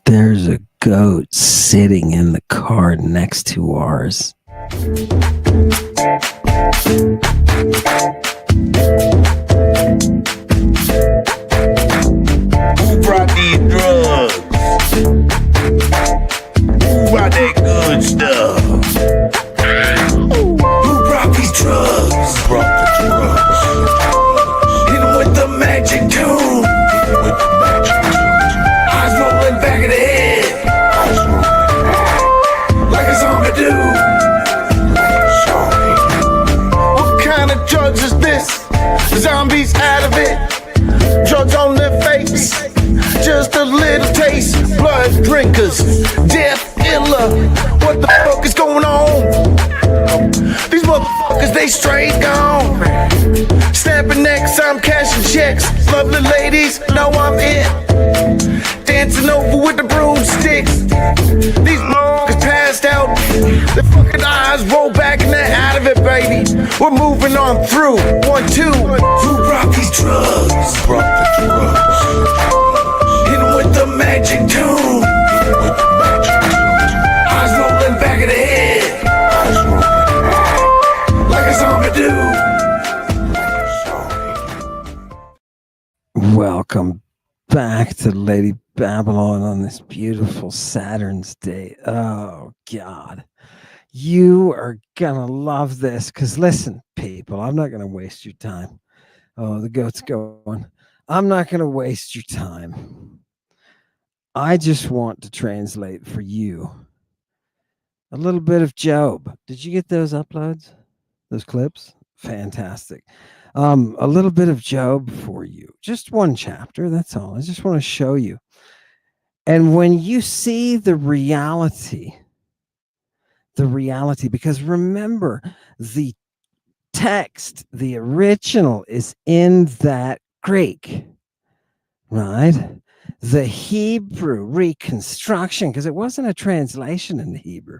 There's a goat sitting in the car next to ours. Who brought these drugs? Who brought that good stuff? Who brought these drugs? Who brought the drugs? Hit 'em with the magic tune. Hit 'em with the magic tune. Eyes rolling back of the head. Eyes rolling like a zombie do. Like a zombie. What kind of drugs is this? Zombies out of it. Drugs on their face, just a little taste. Blood drinkers, death illa. What the fuck is going on? These motherfuckers, they straight gone. Snapping necks, I'm cashing checks. Lovely ladies, know I'm it. Dancing over with the broomsticks. These motherfuckers passed out. Their fucking eyes roll back and they're out of it, baby. We're moving on through. 1, 2. Who brought these drugs? Who brought the drugs? Hit 'em with the magic tune. Hit 'em with the magic tune. Eyes rolling back of the head. Eyes rolling like a zombie do. Welcome back to Lady Babylon on this beautiful Saturn's Day. Oh, God. You are going to love this because, listen, people, I'm not going to waste your time. Oh, the goat's going. I'm not going to waste your time. I just want to translate for you a little bit of Job. Did you get those uploads? Those clips? Fantastic. A little bit of Job for you. Just one chapter, that's all. I just want to show you. And when you see the reality, because remember, the text, the original is in that Greek, right? The Hebrew reconstruction, because it wasn't a translation in the Hebrew.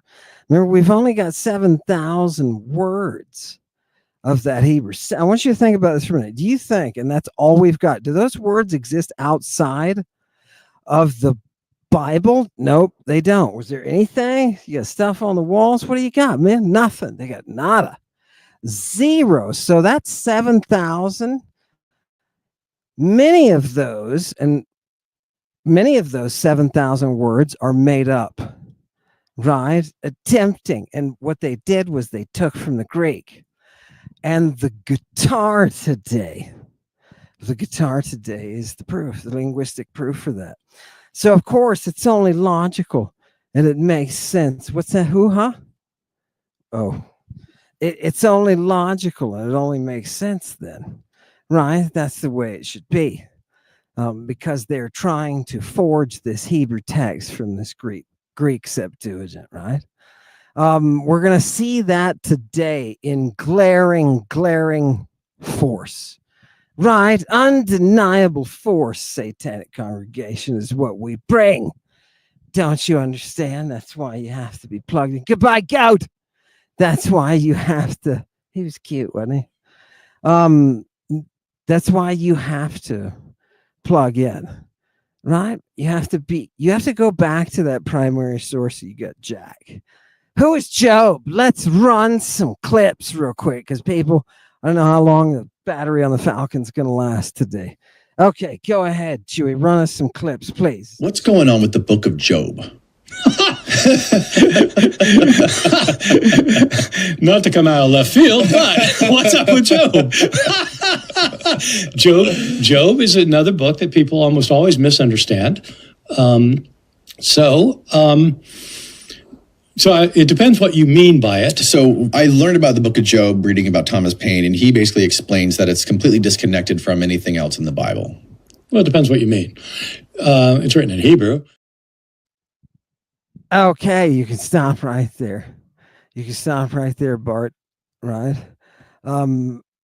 Remember, we've only got 7,000 words of that Hebrew. I want you to think about this for a minute. Do you think, and that's all we've got, do those words exist outside of the Bible? Nope, they don't. Was there anything? You got stuff on the walls? What do you got, man? Nothing. They got nada. Zero. So that's 7,000. Many of those 7,000 words are made up, right? Attempting. And what they did was they took from the Greek. And the guitar today is the proof, the linguistic proof for that. So, of course, it's only logical and it makes sense. What's that? Hoo-ha? Oh, it's only logical and it only makes sense then, right? That's the way it should be, because they're trying to forge this Hebrew text from this Greek Septuagint, right? We're going to see that today in glaring force, right? Undeniable force, satanic congregation, is what we bring. Don't you understand? That's why you have to be plugged in. Goodbye, goat. That's why you have to. He was cute, wasn't he? That's why you have to plug in, right? You have to go back to that primary source. You got Jack. Who is Job? Let's run some clips real quick because people, I don't know how long the battery on the Falcon's going to last today. Okay, go ahead, Chewy. Run us some clips, please. What's going on with the book of Job? Not to come out of left field, but what's up with Job? Job is another book that people almost always misunderstand. So it depends what you mean by it. So I learned about the book of Job reading about Thomas Paine, and he basically explains that it's completely disconnected from anything else in the Bible. Well, it depends what you mean. It's written in Hebrew. Okay, you can stop right there. Bart, right?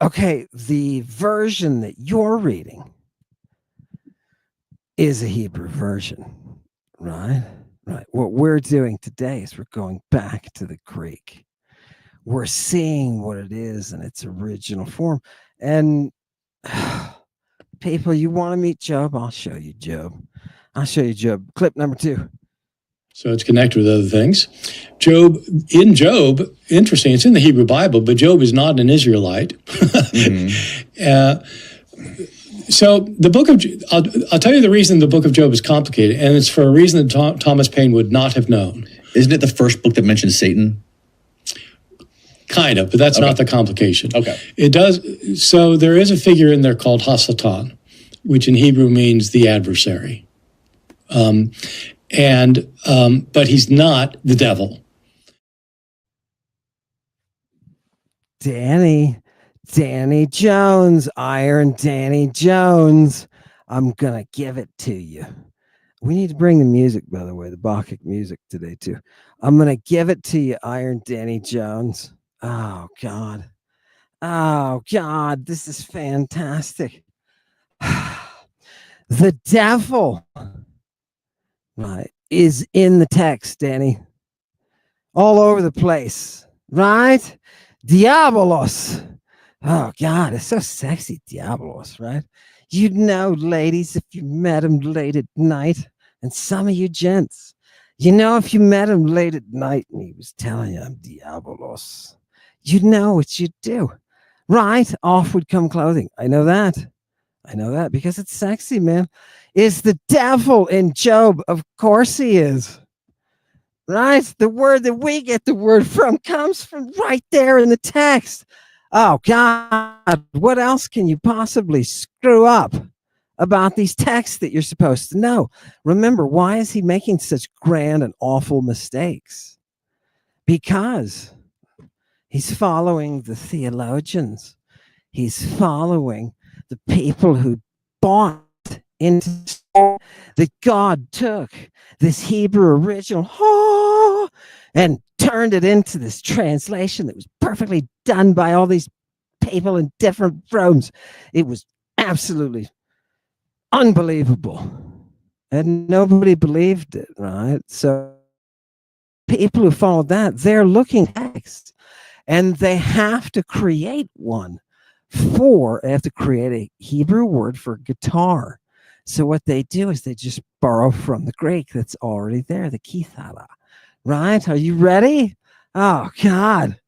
Okay, the version that you're reading is a Hebrew version, right? Right. What we're doing today is we're going back to the Greek. We're seeing what it is in its original form. And people, you want to meet Job? I'll show you Job. I'll show you Job. Clip number 2. So it's connected with other things. Job, interesting, it's in the Hebrew Bible, but Job is not an Israelite. So the book of, I'll tell you the reason the book of Job is complicated, and it's for a reason that Thomas Paine would not have known. Isn't it the first book that mentions Satan? Kind of, but that's not the complication. Okay. It does. So there is a figure in there called Hasatan, which in Hebrew means the adversary. But he's not the devil. Danny Jones, Iron Danny Jones. I'm going to give it to you. We need to bring the music, by the way, the Bacchic music today, too. I'm going to give it to you, Iron Danny Jones. Oh, God. Oh, God. This is fantastic. The devil, right, is in the text, Danny. All over the place, right? Diabolos. Oh, God, it's so sexy, Diabolos, right? You'd know, ladies, if you met him late at night, and some of you gents, you know, if you met him late at night and he was telling you, I'm Diabolos, you'd know what you'd do, right? Off would come clothing. I know that because it's sexy, man. Is the devil in Job? Of course he is. Right? The word that we get the word from comes from right there in the text. Oh, God, what else can you possibly screw up about these texts that you're supposed to know? Remember, why is he making such grand and awful mistakes? Because he's following the theologians. He's following the people who bought into that God took this Hebrew original and turned it into this translation that was perfectly done by all these people in different rooms. It was absolutely unbelievable. And nobody believed it, right? So people who followed that, they're looking at text, and they have to create one. They have to create a Hebrew word for guitar. So what they do is they just borrow from the Greek that's already there, the kithara, right? Are you ready? Oh, God,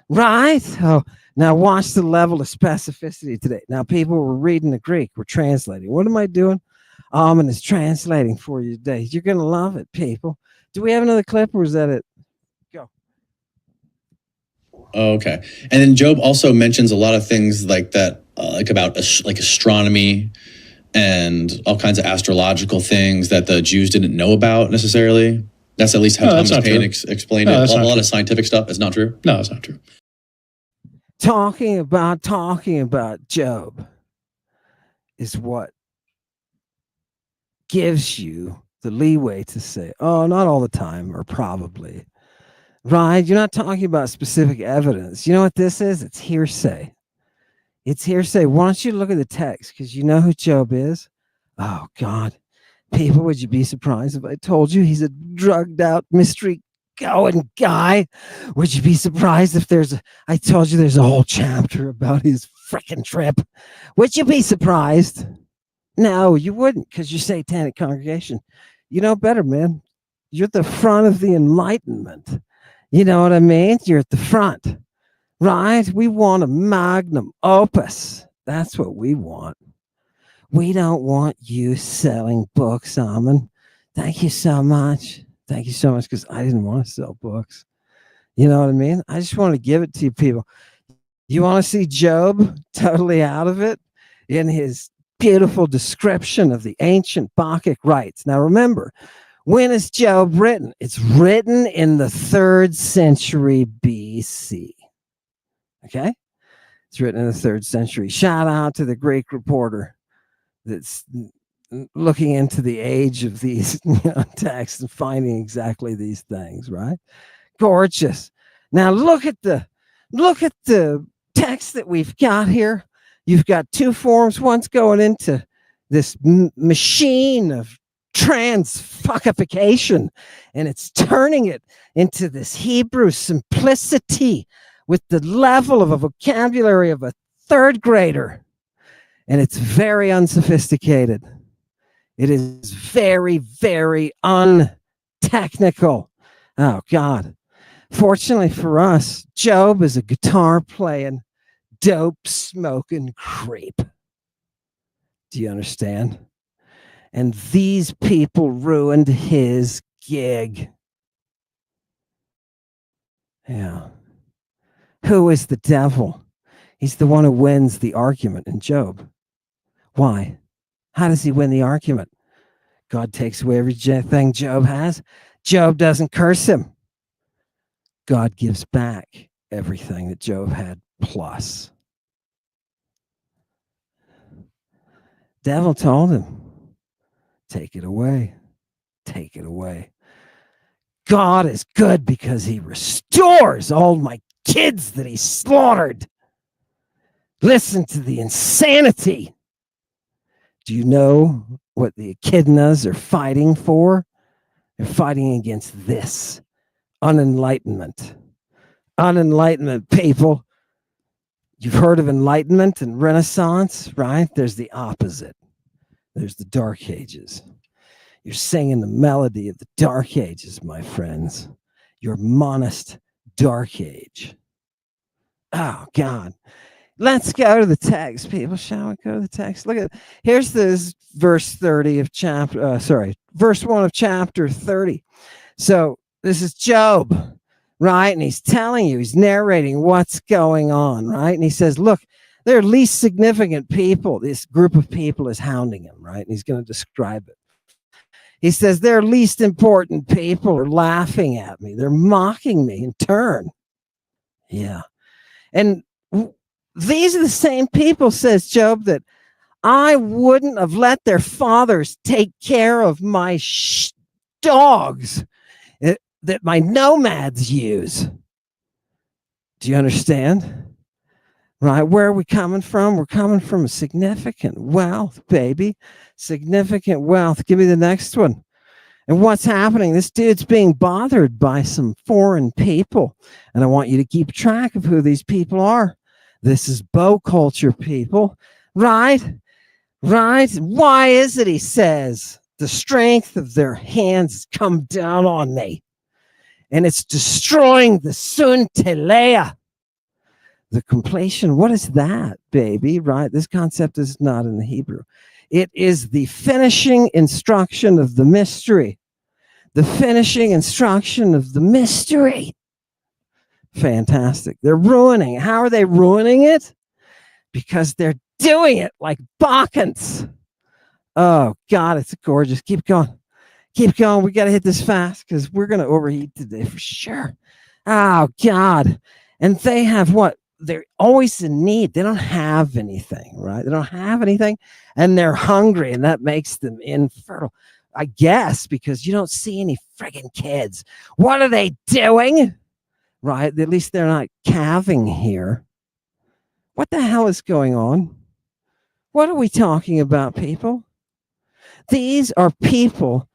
right? Oh, now watch the level of specificity today. Now, people were reading the Greek, we're translating. What am I doing? Almond is translating for you today. You're going to love it, people. Do we have another clip, or is that it? Go. Okay. And then Job also mentions a lot of things like that, like about like astronomy and all kinds of astrological things that the Jews didn't know about necessarily. That's at least how Thomas Paine explained it. A lot of scientific stuff is not true. No, it's not true. Talking about Job is what gives you the leeway to say, oh, not all the time, or probably. Right? You're not talking about specific evidence. You know what this is? It's hearsay. It's hearsay. Why don't you look at the text? Because you know who Job is? Oh, God. People, would you be surprised if I told you he's a drugged out mystery going guy? Would you be surprised if I told you there's a whole chapter about his frickin' trip? Would you be surprised? No, you wouldn't, because you're satanic congregation. You know better, man. You're at the front of the Enlightenment. You know what I mean? You're at the front, right? We want a magnum opus. That's what we want. We don't want you selling books, Amen. Thank you so much. Thank you so much, because I didn't want to sell books. You know what I mean? I just want to give it to you people. You want to see Job totally out of it in his beautiful description of the ancient Bacchic rites. Now remember, when is Job written? It's written in the 3rd century BC. Okay? It's written in the 3rd century. Shout out to the Greek reporter that's looking into the age of these texts and finding exactly these things, right? Gorgeous. Now look at the text that we've got here. You've got 2 forms. One's going into this machine of transfabrication, and it's turning it into this Hebrew simplicity with the level of a vocabulary of a 3rd grader. And it's very unsophisticated. It is very, very untechnical. Oh, God. Fortunately for us, Job is a guitar playing, dope smoking creep. Do you understand? And these people ruined his gig. Yeah. Who is the devil? He's the one who wins the argument in Job. Why? How does he win the argument? God takes away everything Job has. Job doesn't curse him. God gives back everything that Job had plus. Devil told him, take it away. Take it away. God is good because he restores all my kids that he slaughtered. Listen to the insanity. Do you know what the echidnas are fighting for? They're fighting against this unenlightenment. Unenlightenment, people. You've heard of enlightenment and Renaissance, right? There's the opposite. There's the Dark Ages. You're singing the melody of the Dark Ages, my friends. Your monist Dark Age. Oh, God. Let's go to the text, people. Shall we go to the text? Look at, here's this verse 30 of verse 1 of chapter 30. So this is Job, right? And he's telling you, he's narrating what's going on, right? And he says, look, they're least significant people. This group of people is hounding him, right? And he's going to describe it. He says, they're least important people are laughing at me. They're mocking me in turn. Yeah. And these are the same people, says Job, that I wouldn't have let their fathers take care of my dogs that my nomads use. Do you understand? Right? Where are we coming from? We're coming from significant wealth, baby. Significant wealth. Give me the next one. And what's happening? This dude's being bothered by some foreign people. And I want you to keep track of who these people are. This is bow culture, people. Right? Right? Why is it, he says, the strength of their hands has come down on me. And it's destroying the suntelea. The completion. What is that, baby? Right? This concept is not in the Hebrew. It is the finishing instruction of the mystery. The finishing instruction of the mystery. Fantastic. They're ruining. How are they ruining it? Because they're doing it like bacchants. Oh, God, it's gorgeous. Keep going. Keep going. We got to hit this fast because we're going to overheat today for sure. Oh, God. And they have what? They're always in need. They don't have anything, right? They don't have anything, and they're hungry, and that makes them infertile, I guess, because you don't see any friggin' kids. What are they doing? Right? At least they're not calving here. What the hell is going on? What are we talking about, people? These are people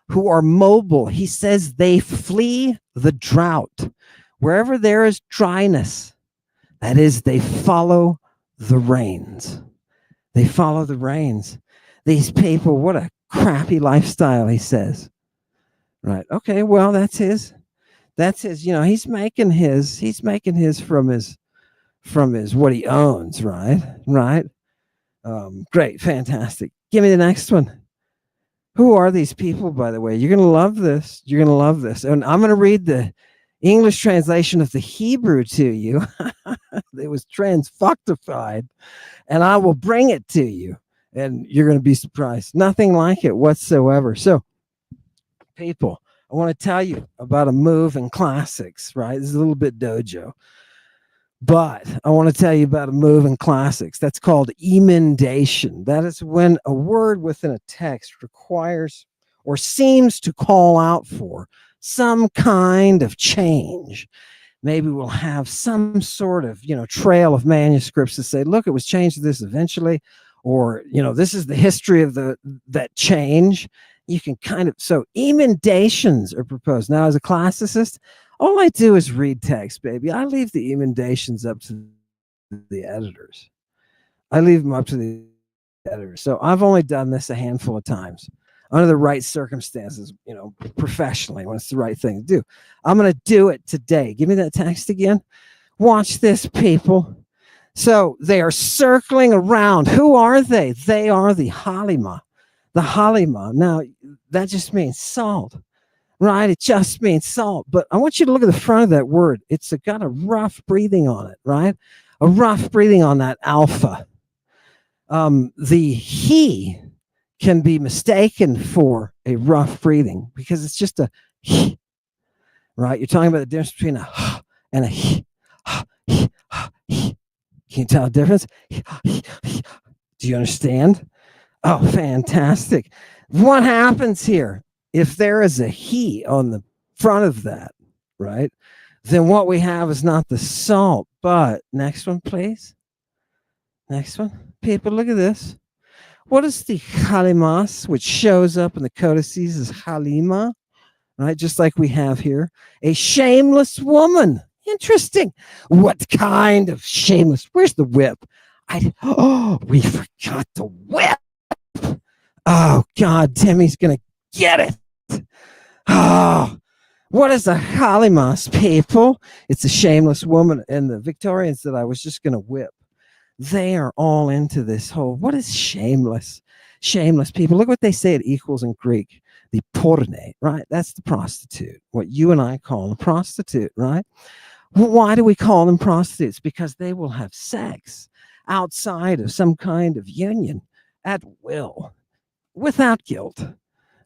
who are mobile. He says they flee the drought. Wherever there is dryness, that is, they follow the rains. They follow the rains. These people, what a crappy lifestyle, he says. Right. Okay, well, that's his, he's making his from his what he owns, right? Right. Great, fantastic. Give me the next one. Who are these people, by the way? You're gonna love this. You're gonna love this. And I'm gonna read the English translation of the Hebrew to you. It was transfuctified, and I will bring it to you, and you're going to be surprised. Nothing like it whatsoever. So, people, I want to tell you about a move in classics, right? This is a little bit dojo, but I want to tell you about a move in classics. That's called emendation. That is when a word within a text requires or seems to call out for some kind of change. Maybe we'll have some sort of, trail of manuscripts to say, look, it was changed to this eventually, or, this is the history of that change. You can so emendations are proposed. Now, as a classicist, all I do is read text, baby. I leave the emendations up to the editors. I leave them up to the editor. So I've only done this a handful of times under the right circumstances, professionally, when it's the right thing to do. I'm going to do it today. Give me that text again. Watch this, people. So they are circling around. Who are they? They are the Halima. The Halima. Now, that just means salt, right? It just means salt. But I want you to look at the front of that word. It's got a rough breathing on it, right? A rough breathing on that alpha. The he can be mistaken for a rough breathing because it's just a he, right? You're talking about the difference between a h and a he. Can you tell the difference? Do you understand? Oh, fantastic. What happens here? If there is a he on the front of that, right, then what we have is not the salt, but next one, please. Next one. People, look at this. What is the halimas, which shows up in the codices as halima, right? Just like we have here. A shameless woman. Interesting. What kind of shameless? Where's the whip? We forgot the whip. Oh, God, Timmy's going to get it. Oh, what is a halimas, people? It's a shameless woman. And the Victorians that I was just going to whip, they are all into this whole, what is shameless? Shameless people. Look what they say it equals in Greek. The porne, right? That's the prostitute. What you and I call a prostitute, right? Why do we call them prostitutes? Because they will have sex outside of some kind of union at will, without guilt,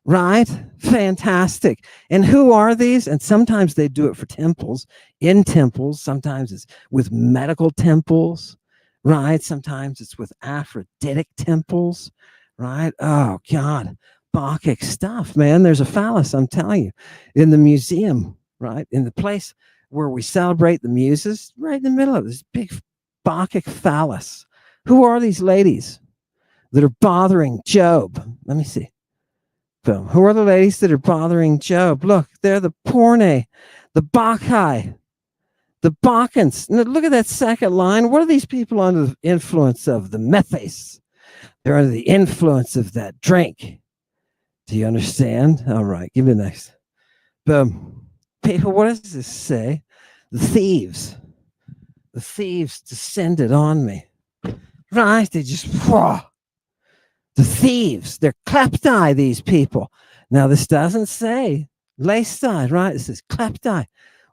right? Fantastic. And who are these? And sometimes they do it for temples, in temples. Sometimes it's with medical temples, right? Sometimes it's with Aphroditic temples, right? Oh, God. Bacchic stuff, man. There's a phallus, I'm telling you, in the museum, right? In the place where we celebrate the muses, right in the middle of this big Bacchic phallus. Who are these ladies that are bothering Job? Let me see. Boom. Who are the ladies that are bothering Job? Look, they're the porne, the Bacchae, the bacchants. Now, look at that second line. What are these people under the influence of? The methes. They're under the influence of that drink. Do you understand? All right, give me the next. Boom. People, what does this say? The thieves descended on me. Right? They just, whoa. The thieves, they're kleptai, these people. Now, this doesn't say leistai, right? It says kleptai.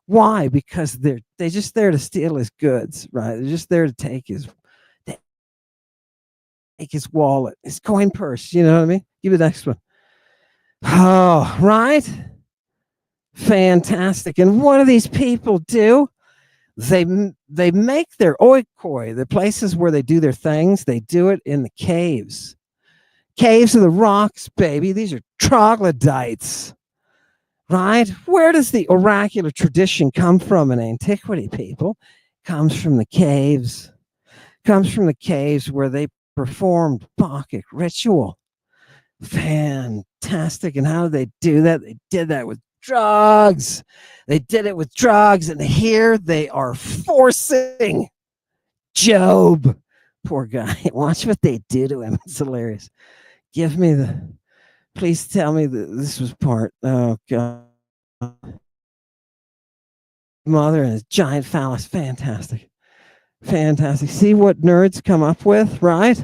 Why? Because they're just there to steal his goods, right? They're just there to take his wallet, his coin purse. You know what I mean? Give me the next one. Oh, right? Fantastic. And what do these people do? They make their oikoi, the places where they do their things, they do it in the caves. Caves of the rocks, baby. These are troglodytes, right? Where does the oracular tradition come from in antiquity, people? Comes from the caves. Comes from the caves where they performed Bacchic ritual. Fantastic. And how did they do that? They did that with drugs. They did it with drugs. And here they are forcing Job. Poor guy. Watch what they do to him. It's hilarious. Give me please tell me that this was part. Oh, God. Mother and his giant phallus. Fantastic. Fantastic. See what nerds come up with, right?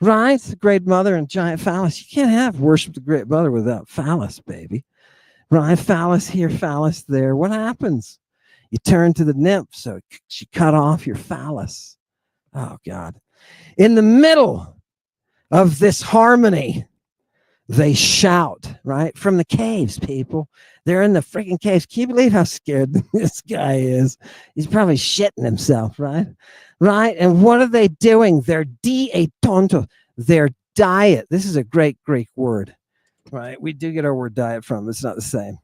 Right? Great mother and giant phallus. You can't have worship the great mother without phallus, baby. Right? Phallus here, phallus there. What happens? You turn to the nymph, so she cut off your phallus. Oh, God. In the middle of this harmony, they shout, right? From the caves, people. They're in the freaking caves. Can you believe how scared this guy is? He's probably shitting himself, right? Right? And what are they doing? They're dietonto, their diet. This is a great Greek word, right? We do get our word diet from. It's not the same.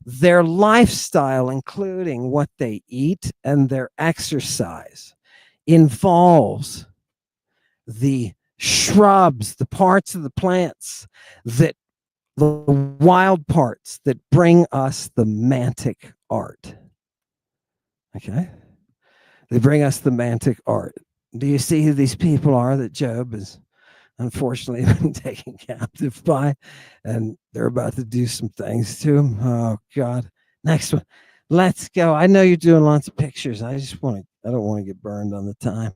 Their lifestyle, including what they eat and their exercise, involves the shrubs, the parts of the plants, that the wild parts that bring us the mantic art. Okay? They bring us the mantic art. Do you see who these people are that Job is unfortunately been taken captive by, and they're about to do some things to him. Oh God. Next one. Let's go. I know you're doing lots of pictures. I don't want to get burned on the time.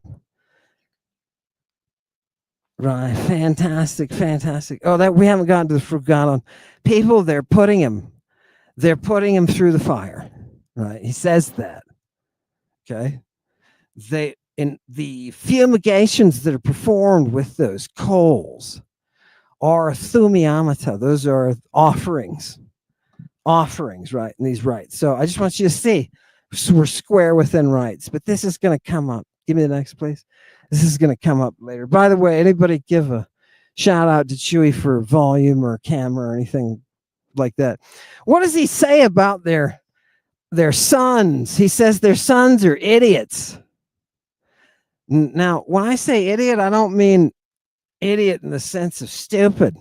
Right. Fantastic. Fantastic. Oh, that we haven't gotten to the Frugalon. People, they're putting him through the fire. Right. He says that. Okay. In the fumigations that are performed with those coals are thumiamata. Those are offerings, right? In these rites. So I just want you to see, so we're square within rights, but this is going to come up. Give me the next, please. This is going to come up later. By the way, anybody give a shout out to Chewy for volume or camera or anything like that? What does he say about their sons? He says their sons are idiots. Now, when I say idiot, I don't mean idiot in the sense of stupid.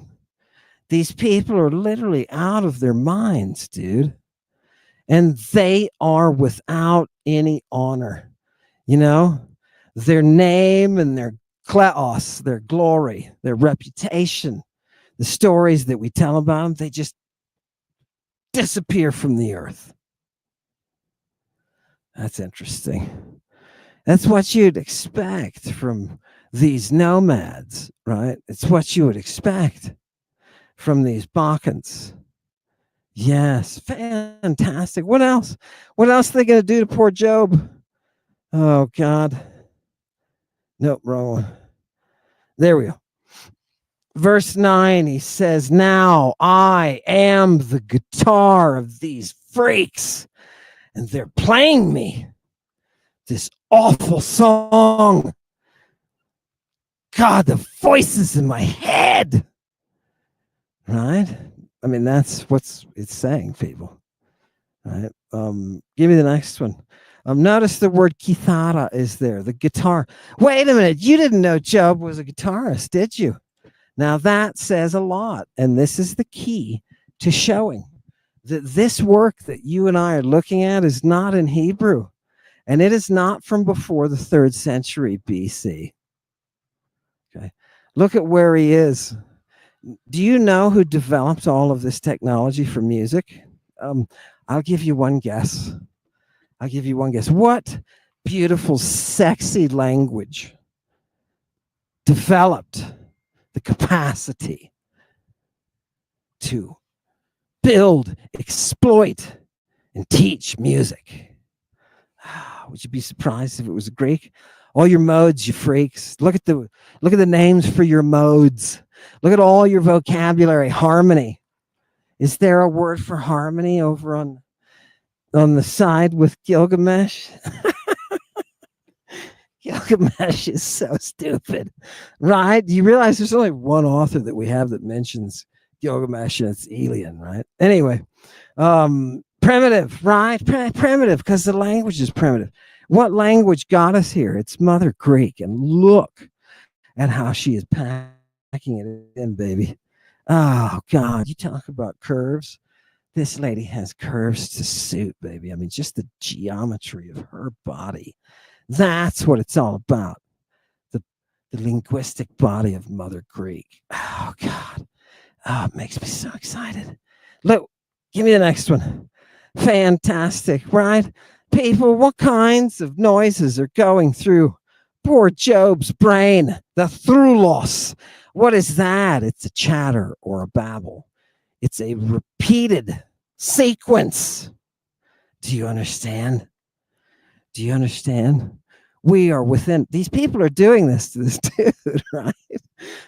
These people are literally out of their minds, dude. And they are without any honor. You know, their name and their kleos, their glory, their reputation, the stories that we tell about them, they just disappear from the earth. That's interesting. That's what you'd expect from these nomads, right? It's what you would expect from these bacchants. Yes, fantastic. What else? What else are they going to do to poor Job? Oh, God. Nope, wrong one. There we go. Verse 9, he says, now I am the guitar of these freaks, and they're playing me this awful song. God, the voices in my head. Right? I mean, that's what it's saying, people. Right? Give me the next one. Notice the word kithara is there, the guitar. Wait a minute. You didn't know Job was a guitarist, did you? Now that says a lot. And this is the key to showing that this work that you and I are looking at is not in Hebrew. And it is not from before the 3rd century BC. Okay. Look at where he is. Do you know who developed all of this technology for music? I'll give you one guess. What beautiful, sexy language developed the capacity to build, exploit, and teach music? Would you be surprised if it was Greek? All your modes, you freaks. Look at the names for your modes. Look at all your vocabulary. Harmony. Is there a word for harmony over on the side with Gilgamesh? Gilgamesh is so stupid, right? You realize there's only one author that we have that mentions Gilgamesh, and it's Elian, right? Anyway, primitive, right? Primitive, because the language is primitive. What language got us here? It's Mother Greek, and look at how she is packing it in, baby. Oh God, you talk about curves. This lady has curves to suit, baby. I mean, just the geometry of her body. That's what it's all about. The linguistic body of Mother Greek. Oh God. Oh, it makes me so excited. Look, give me the next one. Fantastic, right? People, what kinds of noises are going through poor Job's brain? The throulos. What is that? It's a chatter or a babble. It's a repeated sequence. Do you understand? Do you understand? We are within, these people are doing this to this dude, right?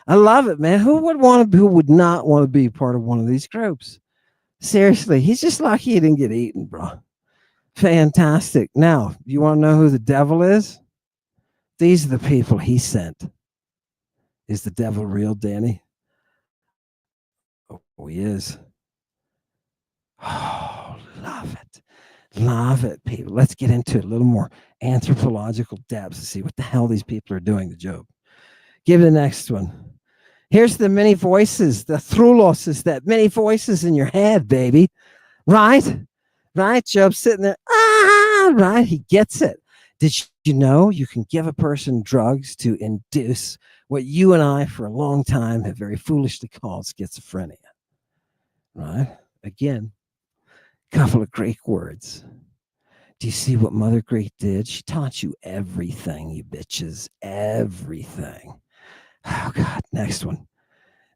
I love it, man. Who would not want to be part of one of these groups? Seriously, he's just lucky he didn't get eaten, bro. Fantastic. Now, you want to know who the devil is? These are the people he sent. Is the devil real, Danny? Oh, he is. Oh, love it. Love it, people. Let's get into it a little more anthropological depths to see what the hell these people are doing to Job. Give the next one. Here's the many voices. The throulos is that many voices in your head, baby. Right? Right? Job's sitting there. Right? He gets it. Did you know you can give a person drugs to induce what you and I for a long time have very foolishly called schizophrenia. Right? Again, a couple of Greek words. Do you see what Mother Greek did? She taught you everything, you bitches. Everything. Oh, God. Next one.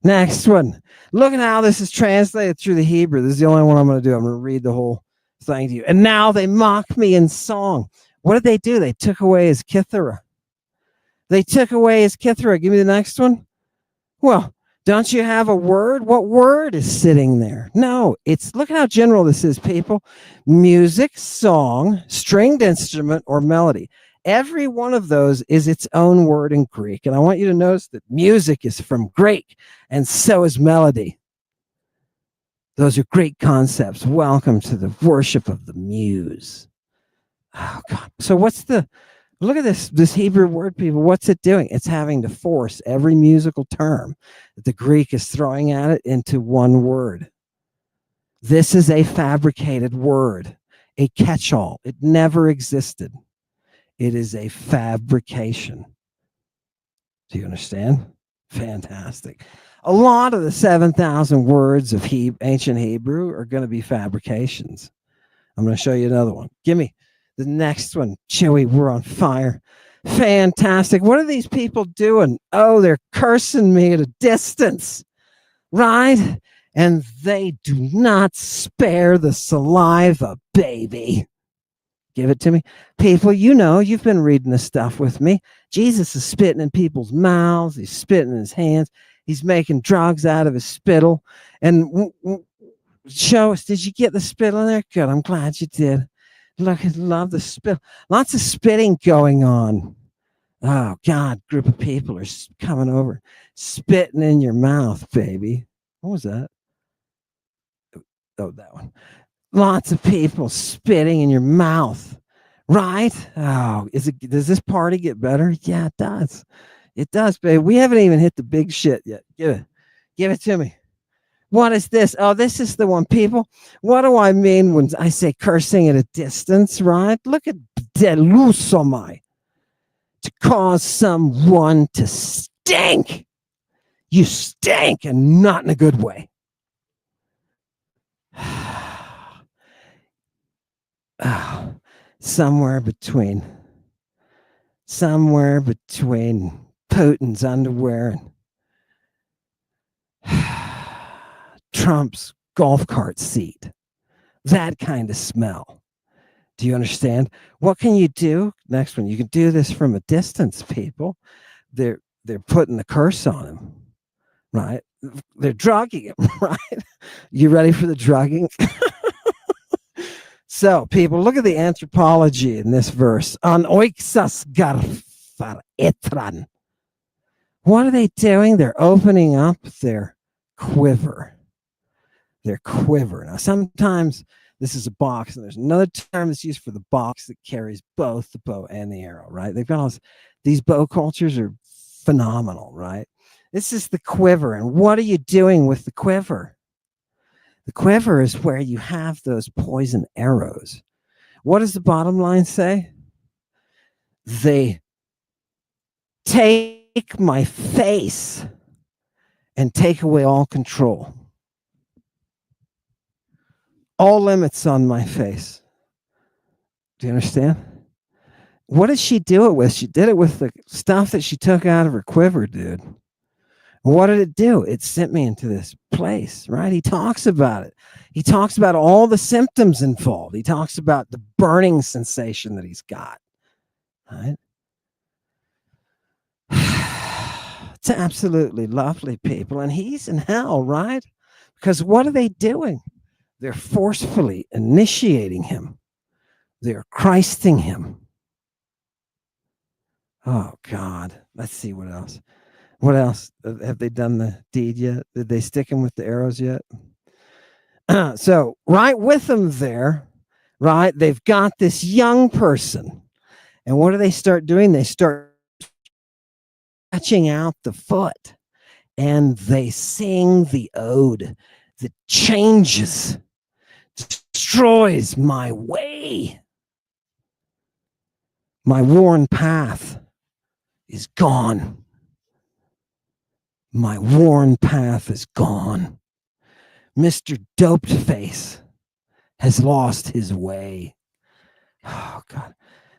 Next one. Look at how this is translated through the Hebrew. This is the only one I'm going to do. I'm going to read the whole thing to you. And now they mock me in song. What did they do? They took away his kithera. They took away his kithera. Give me the next one. Well, don't you have a word? What word is sitting there? No, it's, look at how general this is, people. Music, song, stringed instrument, or melody. Every one of those is its own word in Greek. And I want you to notice that music is from Greek, and so is melody. Those are great concepts. Welcome to the worship of the muse. Oh, God. So what's the, look at this Hebrew word, people. What's it doing? It's having to force every musical term that the Greek is throwing at it into one word. This is a fabricated word, a catch-all. It never existed. It is a fabrication. Do you understand? Fantastic. A lot of the 7,000 words of ancient Hebrew are going to be fabrications. I'm going to show you another one. Give me the next one. Chewy, we're on fire. Fantastic. What are these people doing? Oh, they're cursing me at a distance, right? And they do not spare the saliva, baby. Give it to me. People, you know, you've been reading this stuff with me. Jesus is spitting in people's mouths. He's spitting in his hands. He's making drugs out of his spittle. And show us, did you get the spittle in there? Good, I'm glad you did. Look, I love the spittle. Lots of spitting going on. Oh, God, group of people are coming over, spitting in your mouth, baby. What was that? Oh, that one. Lots of people spitting in your mouth, right? Oh, does this party get better? Yeah, it does. It does, babe. We haven't even hit the big shit yet. Give it to me. What is this? Oh, this is the one, people. What do I mean when I say cursing at a distance, right? Look at delusomai, to cause someone to stink. You stink, and not in a good way. Oh, somewhere between Putin's underwear and Trump's golf cart seat. That kind of smell. Do you understand? What can you do? Next one. You can do this from a distance, people. They're putting the curse on him, right? They're drugging him, right? You ready for the drugging? So, people, look at the anthropology in this verse. An oixas garfar etran. What are they doing? They're opening up their quiver. Their quiver. Now, sometimes this is a box, and there's another term that's used for the box that carries both the bow and the arrow, right? They've got all this, these bow cultures are phenomenal, right? This is the quiver. And what are you doing with the quiver? The quiver is where you have those poison arrows. What does the bottom line say? They take my face and take away all control. All limits on my face. Do you understand? What did she do it with? She did it with the stuff that she took out of her quiver, dude. And what did it do? It sent me into this place, right? He talks about it. He talks about all the symptoms involved. He talks about the burning sensation that he's got, right? It's absolutely lovely, people. And he's in hell, right? Because what are they doing? They're forcefully initiating him. They're Christing him. Oh, God. Let's see what else. What else? Have they done the deed yet? Did they stick him with the arrows yet? So, right with them there, right, they've got this young person. And what do they start doing? They start stretching out the foot. And they sing the ode that changes, destroys my way. My worn path is gone. My worn path is gone. Mr. Doped Face has lost his way. Oh, God.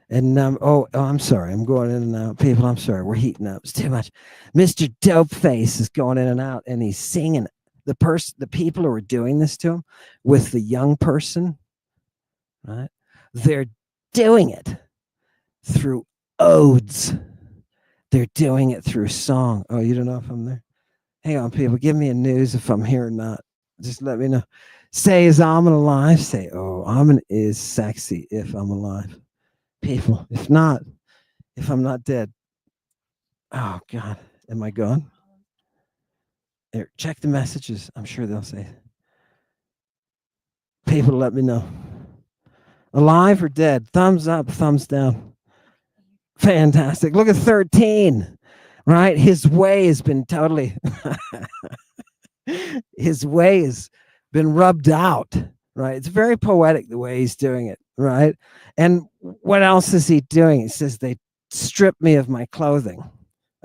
And I'm sorry. I'm going in and out. People, I'm sorry. We're heating up. It's too much. Mr. Dopeface is going in and out, and he's singing. The people who are doing this to him with the young person, right? They're doing it through odes. They're doing it through song. Oh, you don't know if I'm there? Hang on, people. Give me a news if I'm here or not. Just let me know. Say, is Amin alive? Say, oh, Amin is sexy if I'm alive. People, if not, if I'm not dead. Oh, God. Am I gone? Here, check the messages. I'm sure they'll say. People, let me know. Alive or dead? Thumbs up, thumbs down. Fantastic. Look at 13, right? His way has been totally, his way has been rubbed out, right? It's very poetic the way he's doing it, right? And what else is he doing? He says, they stripped me of my clothing.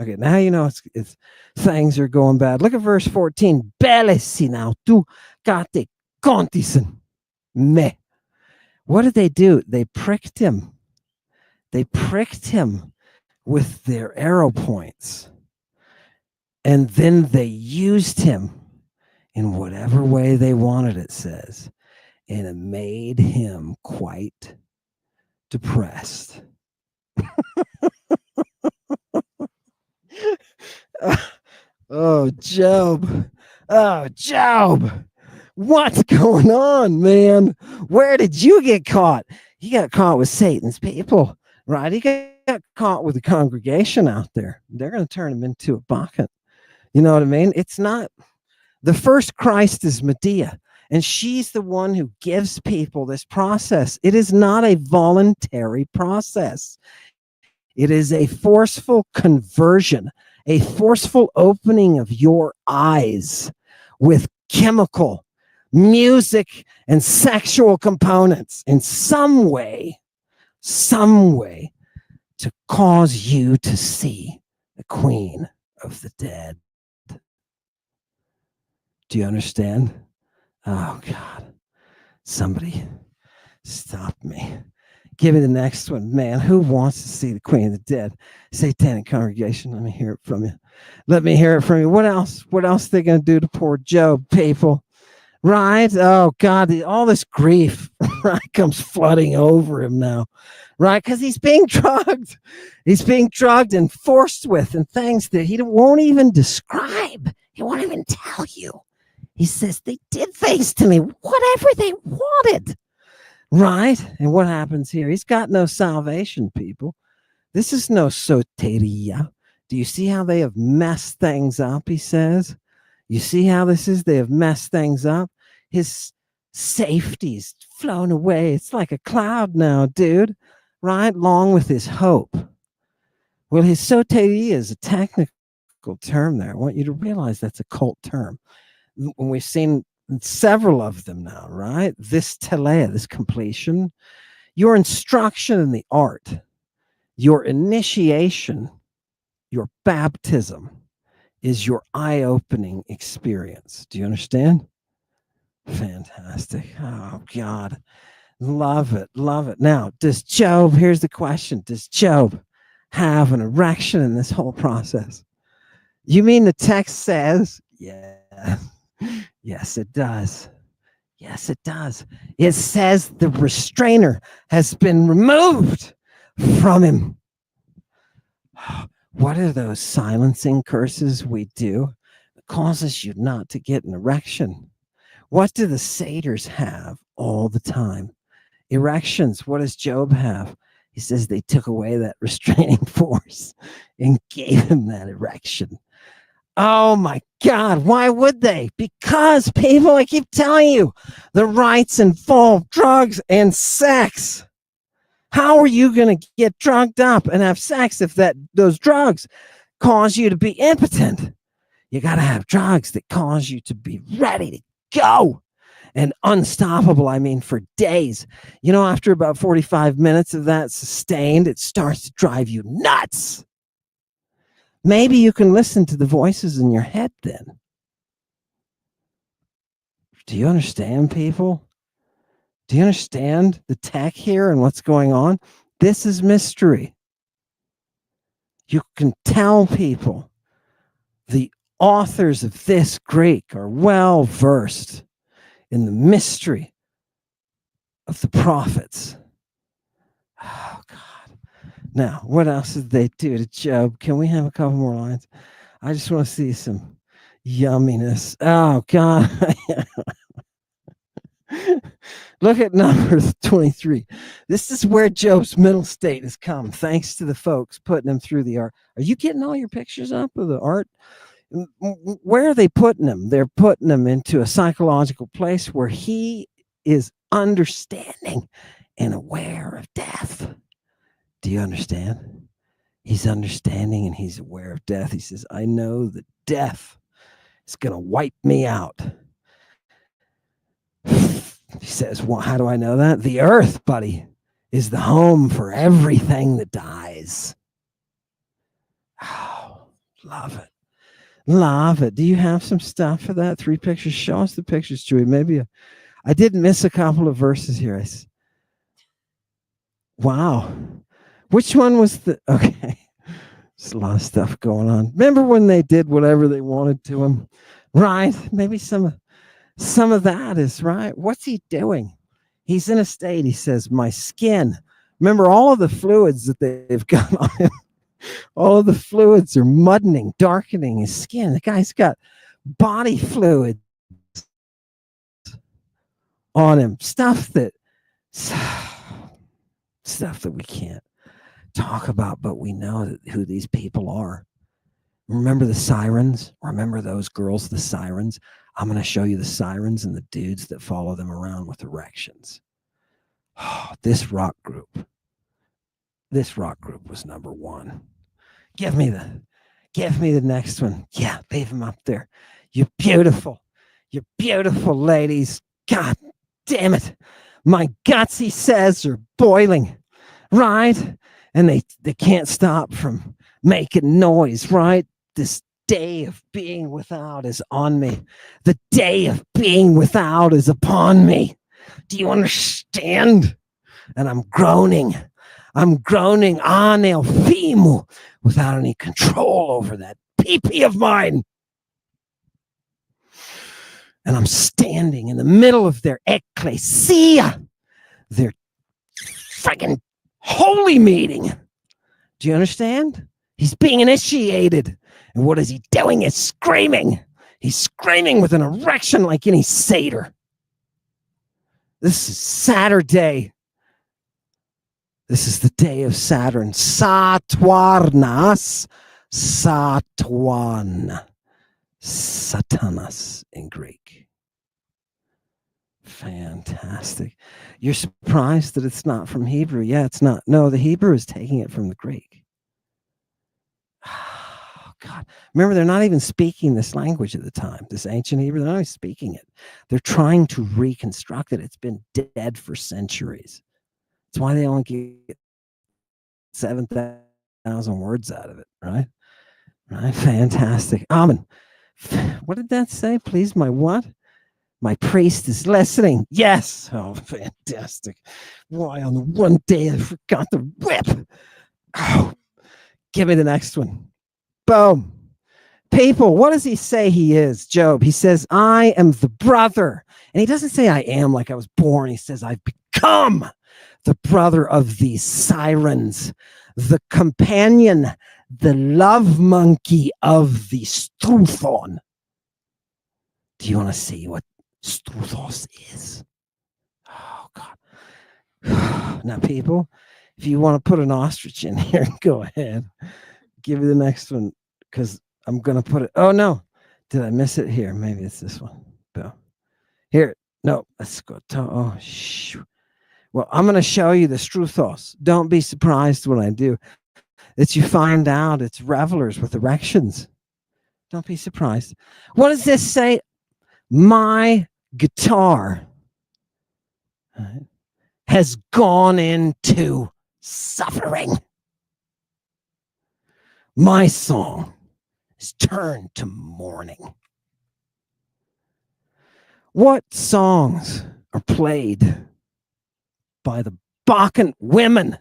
Okay, now you know it's things are going bad. Look at verse 14. Bellesi now, tu kate kontisen me. What did they do? They pricked him. They pricked him with their arrow points. And then they used him in whatever way they wanted, it says. And it made him quite depressed. Oh, Job. Oh, Job. What's going on, man? Where did you get caught? He got caught with Satan's people, right? He got caught with the congregation out there. They're going to turn him into a bacchant. You know what I mean? It's not. The first Christ is Medea, and she's the one who gives people this process. It is not a voluntary process. It is a forceful conversion, a forceful opening of your eyes with chemical, music, and sexual components in some way to cause you to see the Queen of the Dead. Do you understand? Oh, God. Somebody stop me. Give me the next one. Man, who wants to see the Queen of the Dead? Satanic congregation, let me hear it from you. Let me hear it from you. What else? What else are they going to do to poor Job, people? Right? Oh, God, all this grief right, comes flooding over him now. Right? Because he's being drugged. He's being drugged and forced with and things that he won't even describe. He won't even tell you. He says, they did things to me, whatever they wanted. Right? And what happens here? He's got no salvation, people. This is no soteria. Do you see how they have messed things up, he says? You see how this is? They have messed things up. His safety's flown away. It's like a cloud now, dude. Right? Along with his hope. Well, his soteria is a technical term there. I want you to realize that's a cult term. When we've seen several of them now, right? This telea, this completion, your instruction in the art, your initiation, your baptism is your eye-opening experience. Do you understand? Fantastic. Oh, God. Love it. Love it. Now, does Job, here's the question, does Job have an erection in this whole process? You mean the text says, yeah. Yes, it does. Yes, it does. It says the restrainer has been removed from him. What are those silencing curses we do that causes you not to get an erection? What do the satyrs have all the time? Erections. What does Job have? He says they took away that restraining force and gave him that erection. Oh my God, why would they? Because, people, I keep telling you, the rites involve drugs and sex. How are you going to get drugged up and have sex if those drugs cause you to be impotent? You got to have drugs that cause you to be ready to go and unstoppable. I mean, for days. You know, after about 45 minutes of that sustained, it starts to drive you nuts. Maybe you can listen to the voices in your head then. Do you understand, people? Do you understand the tech here and what's going on? This is mystery. You can tell people the authors of this Greek are well versed in the mystery of the prophets. Oh, God. Now, what else did they do to Job? Can we have a couple more lines? I just want to see some yumminess. Oh, God. Look at number 23. This is where Job's mental state has come, thanks to the folks putting him through the art. Are you getting all your pictures up of the art? Where are they putting him? They're putting him into a psychological place where he is understanding and aware of death. Do you understand? He's understanding and he's aware of death. He says, I know that death is going to wipe me out. He says, well, how do I know that? The earth, buddy, is the home for everything that dies. Oh, love it. Love it. Do you have some stuff for that? 3 pictures. Show us the pictures, Chewy. Maybe I did miss a couple of verses here. Wow. Which one was the... Okay. There's a lot of stuff going on. Remember when they did whatever they wanted to him? Right? Maybe some of that is right. What's he doing? He's in a state, he says, my skin. Remember all of the fluids that they've got on him. All of the fluids are muddening, darkening his skin. The guy's got body fluids on him. Stuff that we can't talk about, but we know who these people are. Remember the sirens? Remember those girls, the sirens? I'm going to show you the sirens and the dudes that follow them around with erections. Oh, this rock group was number one. Give me the next one. Yeah, leave him up there. You beautiful ladies. God damn it. My guts, he says, are boiling, right? And they can't stop from making noise, right? This day of being without is on me. The day of being without is upon me. Do you understand? And I'm groaning on el fimo without any control over that pee-pee of mine. And I'm standing in the middle of their ecclesia, their friggin' holy meeting. Do you understand? He's being initiated. And what is he doing? He's screaming. He's screaming with an erection like any satyr. This is Saturday. This is the day of Saturn. Satwarnas. Satwan. Satanas in Greek. Fantastic. You're surprised that it's not from Hebrew. Yeah, it's not. No, the Hebrew is taking it from the Greek. Oh, God. Remember, they're not even speaking this language at the time, this ancient Hebrew. They're not even speaking it. They're trying to reconstruct it. It's been dead for centuries. That's why they only get 7,000 words out of it, right? Right? Fantastic. Amen. What did that say? Please, my what? My priest is listening. Yes. Oh, fantastic. Why on the one day I forgot the whip? Oh, give me the next one. Boom. People, what does he say he is, Job? He says, I am the brother. And he doesn't say I am like I was born. He says, I've become the brother of these sirens, the companion, the love monkey of the struthon. Do you want to see what struthos is? Oh, God. Now, people, if you want to put an ostrich in here, go ahead. Give me the next one, because I'm going to put it. Oh, no. Did I miss it here? Maybe it's this one. Bill. Here. No, let's go. Oh, shoot. Well, I'm going to show you the struthos. Don't be surprised when I do. That you find out it's revelers with erections. Don't be surprised. What does this say? My guitar has gone into suffering. My song is turned to mourning. What songs are played by the bacchant women,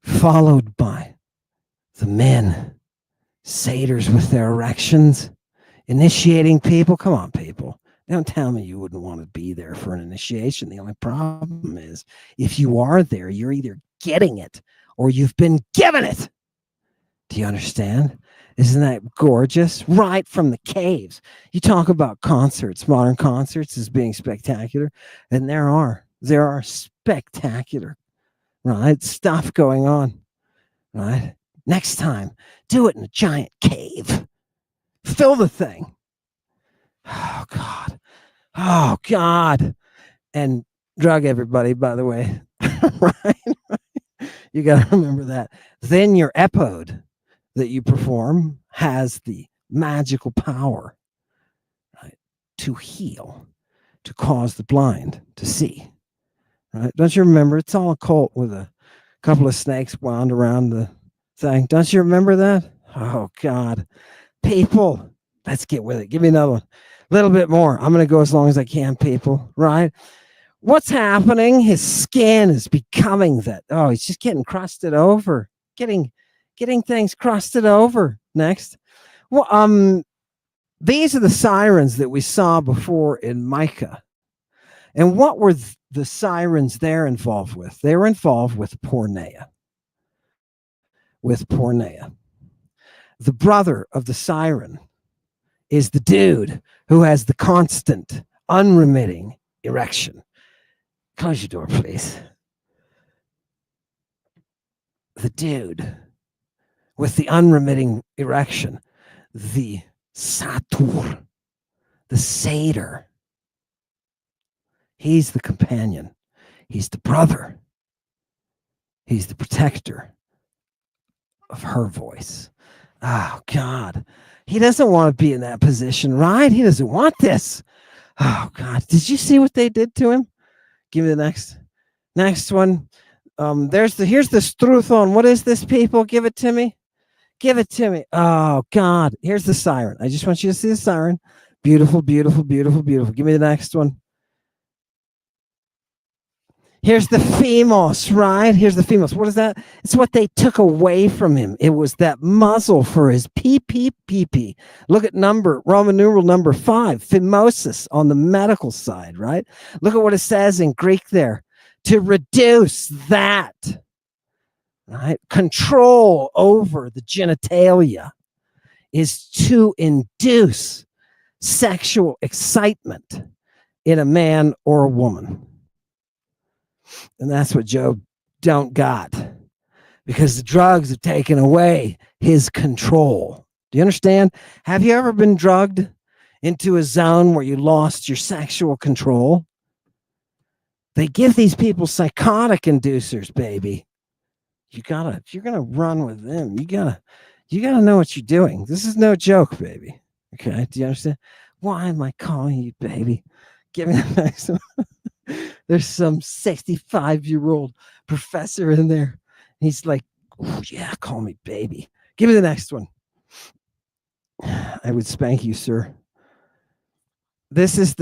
followed by the men, satyrs with their erections, initiating people? Come on, people. Don't tell me you wouldn't want to be there for an initiation. The only problem is if you are there, you're either getting it or you've been given it. Do you understand? Isn't that gorgeous? Right from the caves. You talk about concerts, modern concerts as being spectacular, and there are spectacular, right, stuff going on, right? Next time, do it in a giant cave. Fill the thing. Oh, God. Oh, God. And drug everybody, by the way. Right? You got to remember that. Then your epode that you perform has the magical power, right, to heal, to cause the blind to see. Right? Don't you remember? It's all a cult with a couple of snakes wound around the thing. Don't you remember that? Oh, God. People, let's get with it. Give me another one. A little bit more. I'm going to go as long as I can, people. Right? What's happening? His skin is becoming that. Oh, he's just getting crusted over. Getting things crusted over. Next. Well, these are the sirens that we saw before in Micah. And what were the sirens they're involved with? They were involved with porneia. With porneia. The brother of the siren is the dude who has the constant, unremitting erection. Close your door, please. The dude with the unremitting erection, the satyr, the satyr. He's the companion. He's the brother. He's the protector of her voice. Oh, God. He doesn't want to be in that position, right? He doesn't want this. Oh, God. Did you see what they did to him? Give me the next one. Here's the struthon. What is this, people? Give it to me. Give it to me. Oh, God. Here's the siren. I just want you to see the siren. Beautiful, beautiful, beautiful, beautiful. Give me the next one. Here's the phemos, right? Here's the phemos. What is that? It's what they took away from him. It was that muzzle for his pee. Look at Roman numeral number 5, phimosis on the medical side, right? Look at what it says in Greek there. To reduce that, right? Control over the genitalia is to induce sexual excitement in a man or a woman. And that's what Job don't got, because the drugs have taken away his control. Do you understand? Have you ever been drugged into a zone where you lost your sexual control? They give these people psychotic inducers, baby. If you're gonna run with them, you gotta know what you're doing. This is no joke, baby. Okay, do you understand? Why am I calling you baby? Give me the next one. There's some 65-year-old professor in there. He's like, oh, yeah, call me baby. Give me the next one. I would spank you, sir. This is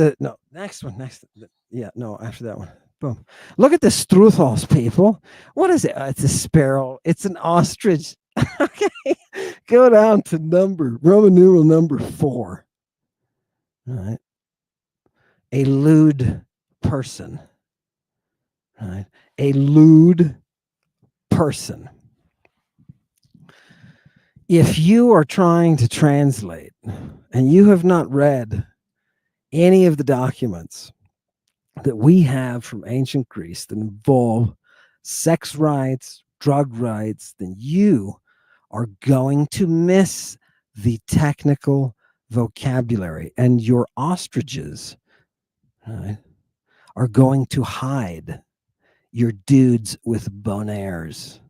next one. After that one. Boom. Look at the struthos, people. What is it? It's a sparrow. It's an ostrich. Okay. Go down to Roman numeral number 4. All right. A lewd person. Right? A lewd person. If you are trying to translate and you have not read any of the documents that we have from ancient Greece that involve sex rights, drug rights, then you are going to miss the technical vocabulary, and your ostriches, right, are going to hide your dudes with bonaires.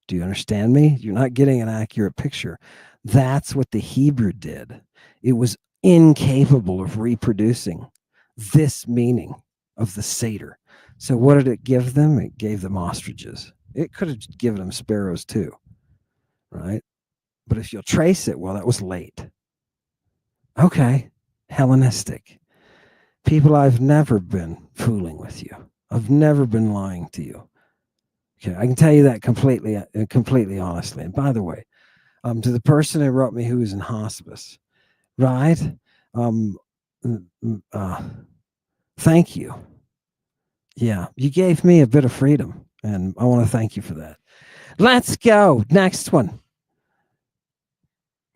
Do you understand me? You're not getting an accurate picture. That's what the Hebrew did. It was incapable of reproducing this meaning of the satyr. So what did it give them? It gave them ostriches. It could have given them sparrows too, right? But if you'll trace it, well, that was late. Okay, Hellenistic. People, I've never been fooling with you. I've never been lying to you. Okay, I can tell you that completely honestly. And by the way, to the person who wrote me who was in hospice, right? Thank you. Yeah, you gave me a bit of freedom, and I want to thank you for that. Let's go. Next one.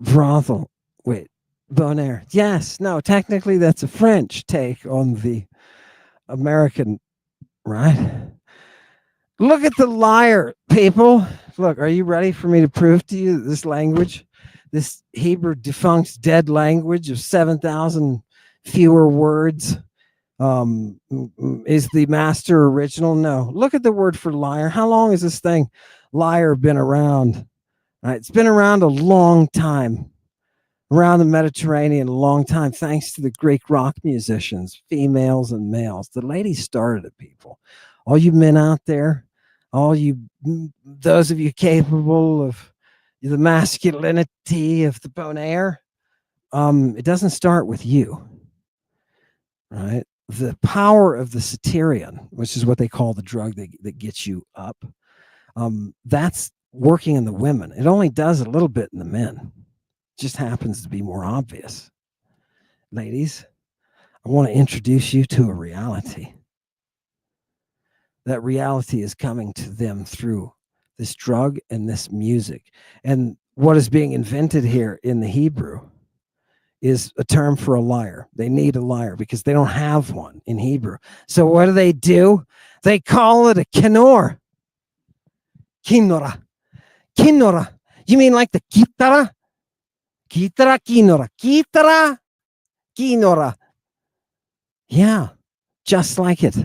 Brothel. Wait, bon air. Yes, no, technically that's a French take on the American, right? Look at the liar, people. Look, are you ready for me to prove to you that this language, this Hebrew defunct dead language of 7,000 fewer words, is the master original? No. Look at the word for liar. How long has this thing, liar, been around? Right? It's been around a long time, around the Mediterranean a long time, thanks to the Greek rock musicians, females and males. The ladies started it, people. All you men out there, all you, those of you capable of the masculinity of the bon air, it doesn't start with you, right? The power of the Satyrion, which is what they call the drug that gets you up, that's working in the women. It only does a little bit in the men. It just happens to be more obvious. Ladies, I want to introduce you to a reality. That reality is coming to them through this drug and this music. And what is being invented here in the Hebrew is a term for a liar. They need a liar because they don't have one in Hebrew. So what do? They call it a kinor. Kinora. Kinora. You mean like the kitara? Kitara, kinora. Kitara, kinora. Yeah, just like it.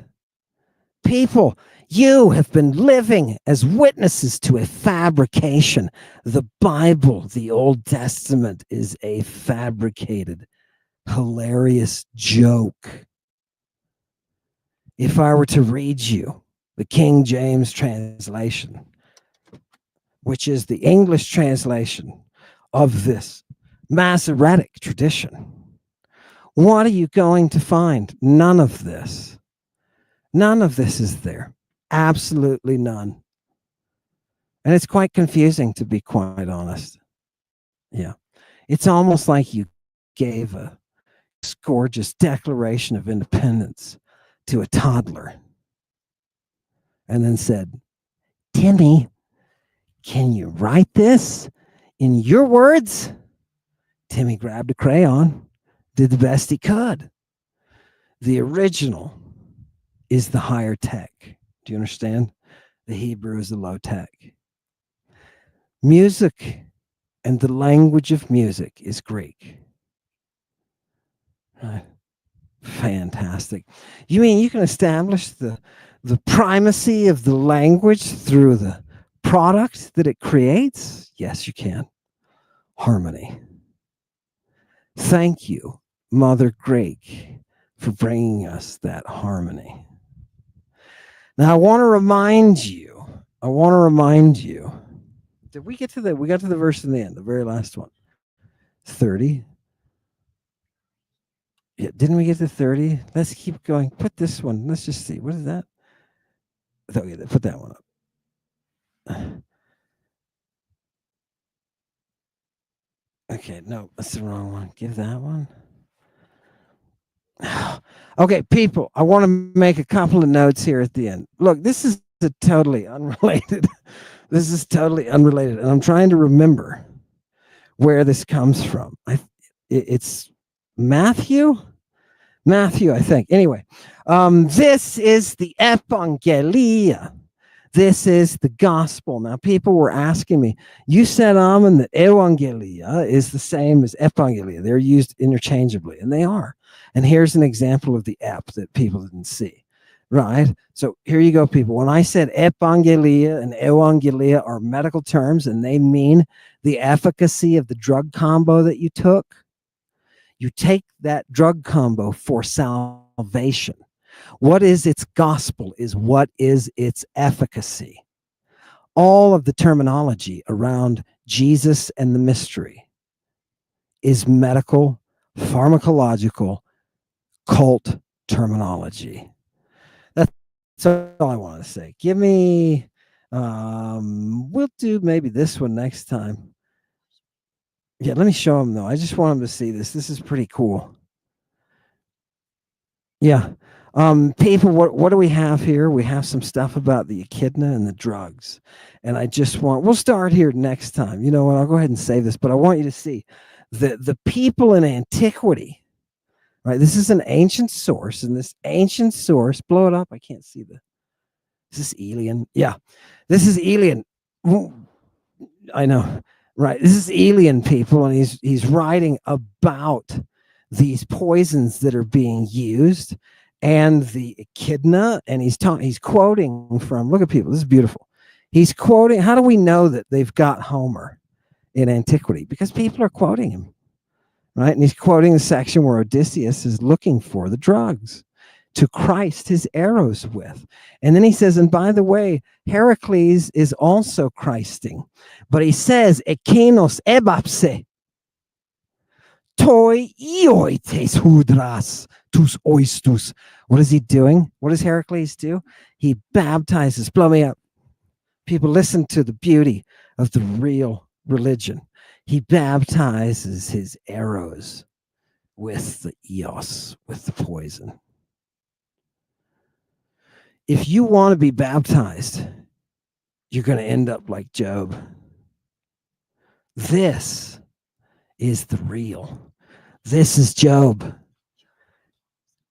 People, you have been living as witnesses to a fabrication. The Bible, the Old Testament, is a fabricated, hilarious joke. If I were to read you the King James translation, which is the English translation of this Masoretic tradition, what are you going to find? None of this. None of this is there. Absolutely none. And it's quite confusing, to be quite honest. Yeah. It's almost like you gave a gorgeous Declaration of Independence to a toddler and then said, Timmy, can you write this in your words? Timmy grabbed a crayon, did the best he could. The original is the higher tech. Do you understand? The Hebrew is the low tech. Music and the language of music is Greek. Right. Fantastic. You mean you can establish the primacy of the language through the product that it creates? Yes, you can. Harmony. Thank you, Mother Greek, for bringing us that harmony. Now, I want to remind you, did we get to we got to the verse in the end, the very last one, 30. Yeah, didn't we get to 30? Let's keep going. Put this one. Let's just see. What is that? Okay, put that one up. Okay, no, that's the wrong one. Give that one. Okay, people, I want to make a couple of notes here at the end. Look, this is totally unrelated. This is totally unrelated, and I'm trying to remember where this comes from. It's Matthew, I think. Anyway, this is the Evangelia. This is the gospel. Now, people were asking me, you said, Amen, that Evangelia is the same as Evangelia. They're used interchangeably, and they are. And here's an example of the ep that people didn't see, right? So here you go, people. When I said Evangelia and Evangelia are medical terms, and they mean the efficacy of the drug combo that you took, you take that drug combo for salvation. What is its gospel is what is its efficacy. all of the terminology around Jesus and the mystery is medical, pharmacological, cult terminology. That's all I want to say. Give me, we'll do maybe this one next time. Yeah, let me show them though. I just want them to see this. This is pretty cool. Yeah. People, what do we have here? We have some stuff about the echidna and the drugs. And I just we'll start here next time. You know what? I'll go ahead and save this, but I want you to see the people in antiquity, right? This is an ancient source, and this ancient source, blow it up. I can't see is this Elian? Yeah, this is Elian. I know, right? This is Elian, people, and he's writing about these poisons that are being used and the echidna, and he's quoting from, look at people, this is beautiful. He's quoting, how do we know that they've got Homer in antiquity? Because people are quoting him, right? And he's quoting the section where Odysseus is looking for the drugs to Christ his arrows with. And then he says, and by the way, Heracles is also Christing. But he says, Ekenos ebapse, toi ioites hudras tus oistus. What is he doing? What does Heracles do? He baptizes, blow me up. People, listen to the beauty of the real religion. He baptizes his arrows with the eos, with the poison. If you want to be baptized, you're going to end up like Job. This is the real. This is Job.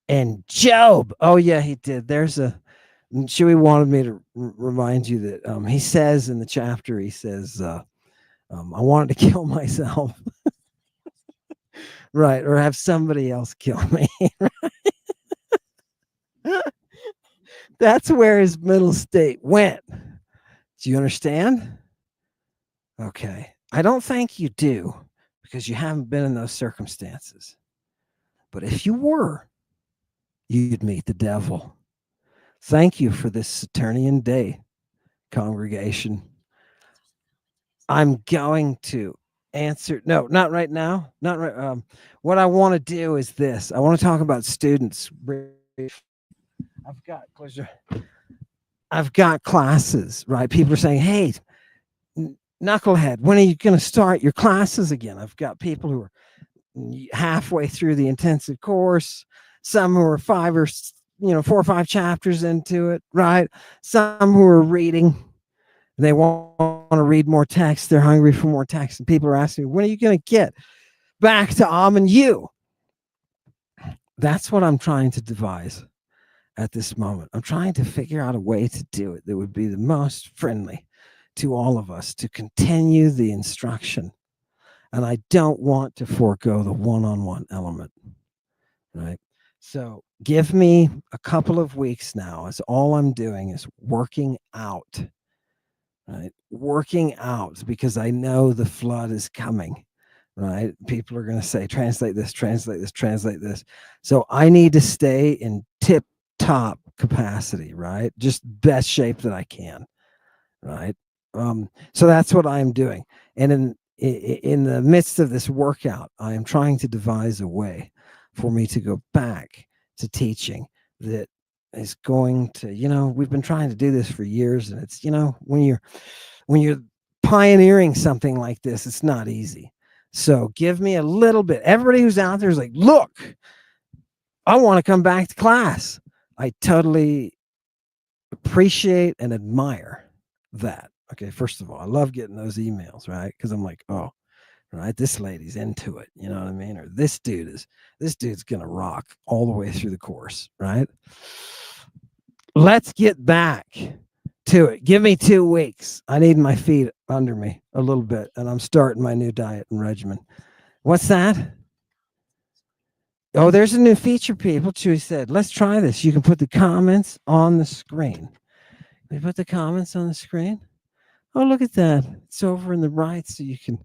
And Job, oh yeah, he did. Chewy wanted me to remind you that he says in the chapter, he says, I wanted to kill myself. Right, or have somebody else kill me. That's where his mental state went. Do you understand? Okay. I don't think you do, because you haven't been in those circumstances. But if you were, you'd meet the devil. Thank you for this Saturnian day, congregation. I'm going to answer. No, not right now. Not right. What I want to do is this. I want to talk about students. I've got classes, right? People are saying, hey, knucklehead, when are you going to start your classes again? I've got people who are halfway through the intensive course, some who are 4 or 5 chapters into it, right? Some who are reading, they want to read more text, they're hungry for more text, and people are asking me, when are you going to get back to and you? That's what I'm trying to devise at this moment. I'm trying to figure out a way to do it that would be the most friendly to all of us, to continue the instruction. And I don't want to forego the one-on-one element, right? So give me a couple of weeks now, as all I'm doing is working out, right? Working out, because I know the flood is coming, right? People are going to say, translate this, translate this, translate this. So I need to stay in tip-top capacity, right? Just best shape that I can, right? So that's what I'm doing. And in the midst of this workout, I am trying to devise a way for me to go back to teaching that is going to, we've been trying to do this for years, and it's, when you're pioneering something like this, it's not easy. So give me a little bit. Everybody who's out there is like, look, I want to come back to class. I totally appreciate and admire that. Okay, first of all, I love getting those emails, right? Because I'm like, oh, right, this lady's into it, you know what I mean? Or this dude's gonna rock all the way through the course, right? Let's get back to it. Give me 2 weeks. I need my feet under me a little bit, and I'm starting my new diet and regimen. What's that? Oh, there's a new feature, people. Chewy said, let's try this. You can put the comments on the screen. We put the comments on the screen. Oh, look at that. It's over in the right, so you can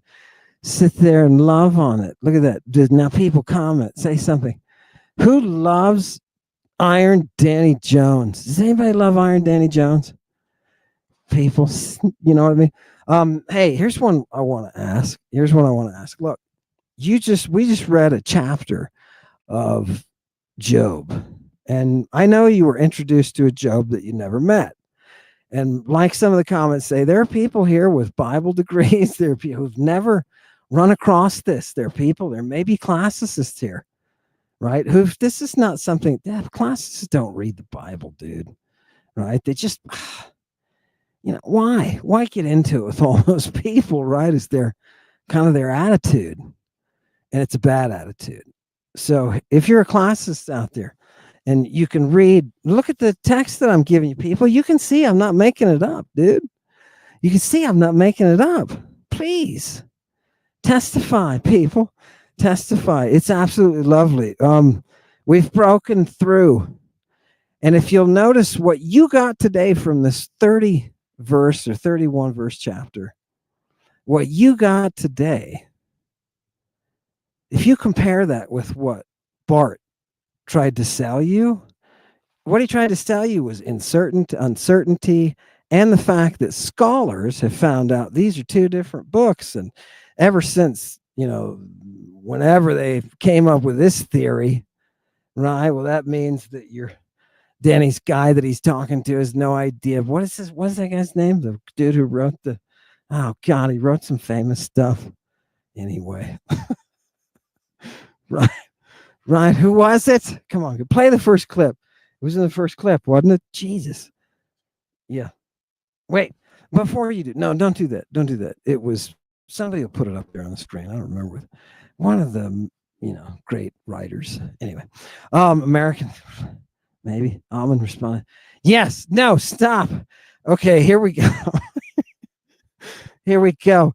sit there and love on it. Look at that. Now people comment, say something. Who loves Iron Danny Jones? Does anybody love Iron Danny Jones? people. You know what I mean? Hey, here's one I want to ask. Look, we just read a chapter of Job, and I know you were introduced to a Job that you never met. And like some of the comments say, there are people here with Bible degrees. There are people who've never run across this. There may be classicists here, right? This is not something that classicists don't read the Bible, dude. Right? They just, why get into it with all those people, right? Is their kind of their attitude, and it's a bad attitude. So if you're a classicist out there, and you can look at the text that I'm giving you, people. You can see I'm not making it up, dude. You can see I'm not making it up. Please testify, people. Testify. It's absolutely lovely. We've broken through. And if you'll notice what you got today from this 30 verse or 31 verse chapter, what you got today, if you compare that with what Bart tried to sell you, what he tried to sell you was uncertainty, and the fact that scholars have found out these are two different books. And ever since, whenever they came up with this theory, right? Well, that means that Danny's guy that he's talking to has no idea. What is that guy's name? The dude who wrote he wrote some famous stuff. Anyway. Right. Who was it? Come on, play the first clip. It was in the first clip, wasn't it? Jesus. Yeah. Wait, before you do. No, don't do that. Don't do that. It was, somebody will put it up there on the screen. I don't remember. One of the, great writers. Anyway, American, maybe. Almond responded. Yes. No, stop. Okay, here we go. Here we go.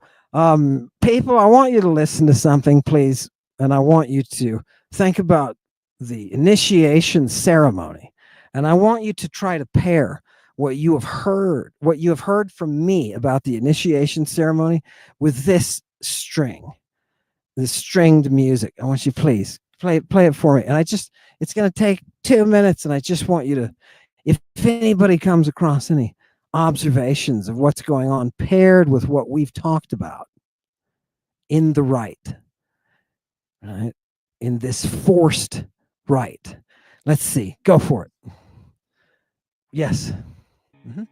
People, I want you to listen to something, please. And I want you to think about the initiation ceremony. And I want you to try to pair what you have heard from me about the initiation ceremony with this stringed music. I want you, please, play it for me. And it's going to take 2 minutes. And I just want you to, if anybody comes across any observations of what's going on paired with what we've talked about in the rite, right? In this forced rite. Let's see. Go for it. Yes. Mm-hmm.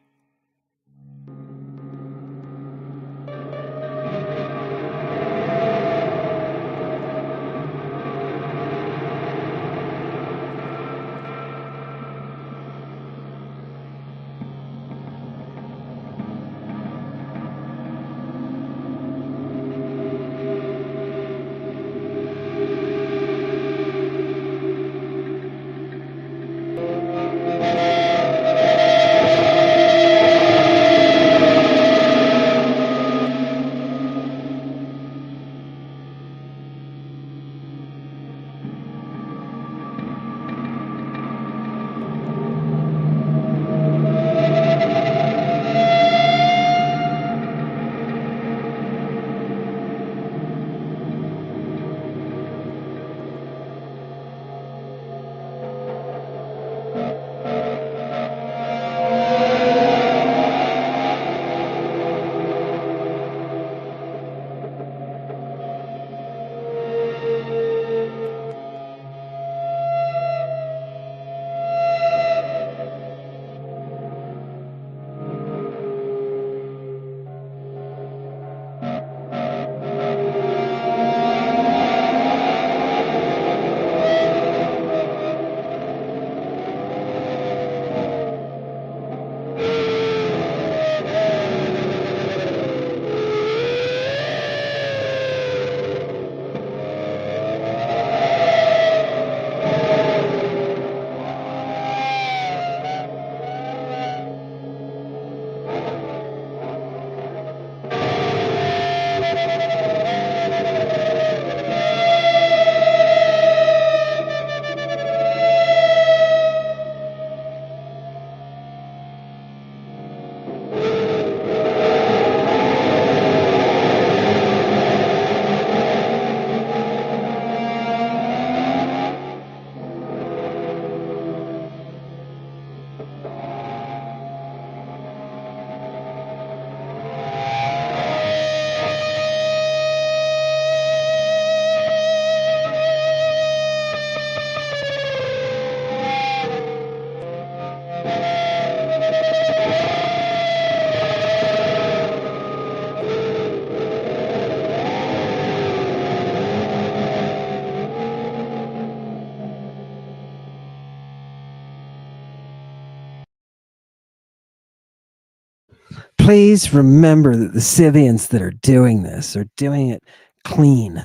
please remember that the Scythians that are doing this are doing it clean.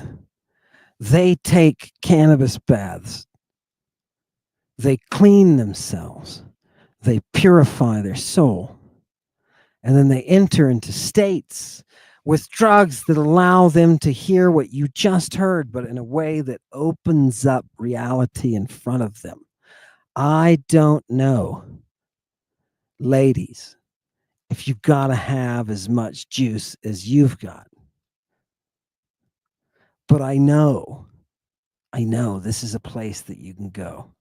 They take cannabis baths. They clean themselves. They purify their soul. And then they enter into states with drugs that allow them to hear what you just heard, but in a way that opens up reality in front of them. I don't know, ladies, if you gotta have as much juice as you've got. But I know this is a place that you can go.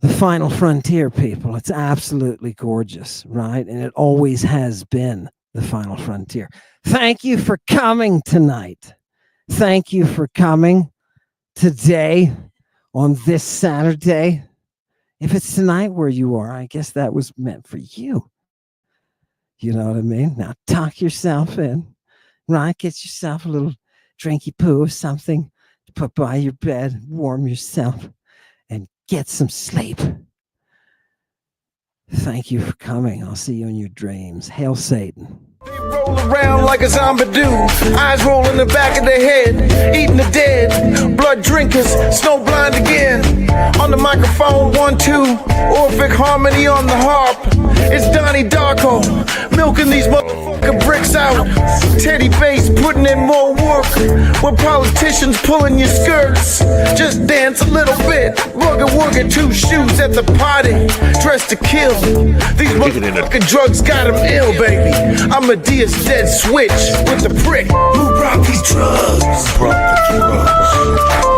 The final frontier, people, it's absolutely gorgeous, right? And it always has been the final frontier. Thank you for coming tonight. Thank you for coming today on this Saturday. If it's tonight where you are, I guess that was meant for you. You know what I mean? Now tuck yourself in, right? Get yourself a little drinky poo of something to put by your bed, warm yourself, and get some sleep. Thank you for coming. I'll see you in your dreams. Hail Satan. They roll around like a zombie do, eyes roll in the back of their head, eating the dead, blood drinkers, snow blind again. On the microphone, 1-2, Orphic harmony on the harp. It's Donnie Darko, milking these motherfucking bricks out. Teddy Bass putting in more work. When politicians pulling your skirts, just dance a little bit. Wugga, 2 shoes at the party, dressed to kill. These motherfucking drugs got him ill, baby. I'm a Diaz dead switch with the prick. Who brought these drugs? Who brought the drugs?